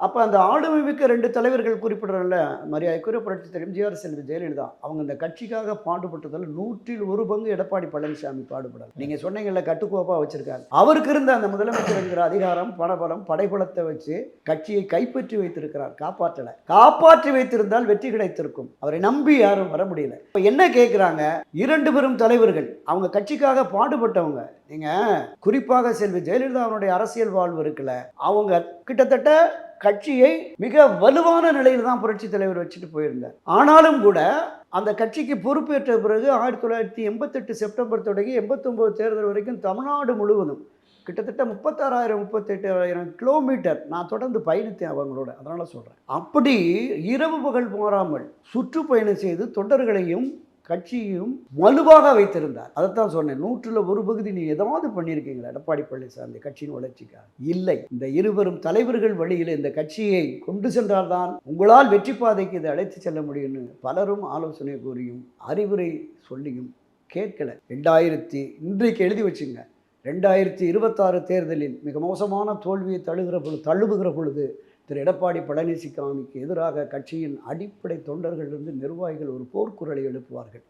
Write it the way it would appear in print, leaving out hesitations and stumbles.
அப்போ அந்த ஆளுமை மிக்க 2 தலைவர்கள் குறிப்பிடுறோம்ல, மரியாதைக்குரிய புரட்சித் தலைவர் எம்ஜிஆர், செல்வி ஜெயலலிதா. அவங்க இந்த கட்சிக்காக பாடுபட்டதில் 100ல் 1 பங்கு எடப்பாடி பழனிசாமி பாடுபடல. நீங்க சொன்னீங்கல்ல கட்டுக்கோப்பா வச்சிருக்காங்க. அவருக்கு இருந்த அந்த முதலமைச்சர் என்கிற அதிகாரம், பணபலம், படைபலத்தை வச்சு கட்சியை கைப்பற்றி வைத்திருக்கிறார். காப்பாற்றல. காப்பாற்றி வைத்திருந்தால் வெற்றி கிடைத்திருக்கும். அவரை நம்பி யாரும் வர முடியல. இப்ப என்ன கேட்கிறாங்க? 2 பெரும் தலைவர்கள் அவங்க கட்சிக்காக பாடுபட்டவங்க. நீங்க குறிப்பாக செல்வி ஜெயலலிதா அவருடைய அரசியல் வாழ்வு இருக்குல்ல, அவங்க கிட்டத்தட்ட கட்சியை மிக வலுவான நிலையில் தான் புரட்சி தலைவர் வச்சுட்டு போயிருந்தார். ஆனாலும் கூட அந்த கட்சிக்கு பொறுப்பேற்ற பிறகு 1988 செப்டம்பர் தொடங்கி 89 தேர்தல் வரைக்கும் தமிழ்நாடு முழுவதும் கிட்டத்தட்ட 36,000 38,000 கிலோமீட்டர் நான் தொடர்ந்து பயணித்தேன் அவங்களோட. அதனால சொல்றேன். அப்படி இரவு பகல் மாறாமல் சுற்றுப்பயணம் செய்து தொண்டர்களையும் கட்சியும் வலுவாக வைத்திருந்தார். அதைத்தான் சொன்னேன். 100ல் 1 பகுதி நீ ஏதாவது பண்ணியிருக்கீங்களா எடப்பாடி பழனிசாமி கட்சியின் வளர்ச்சிக்காக? இல்லை. இந்த இருவரும் தலைவர்கள் வழியில் இந்த கட்சியை கொண்டு சென்றால்தான் உங்களால் வெற்றி பாதைக்கு இதை அழைத்து செல்ல முடியும்னு பலரும் ஆலோசனை கூறியும் அறிவுரை சொல்லியும் கேட்கல. இன்றைக்கு எழுதி வச்சுங்க, 2026 தேர்தலில் மிக மோசமான தோல்வியை தழுவுகிற பொழுது திரு எடப்பாடி பழனிசாமிக்கு எதிராக கட்சியின் அடிப்படை தொண்டர்களிலிருந்து நிர்வாகிகள் ஒரு போர்க்குரலை எழுப்புவார்கள்.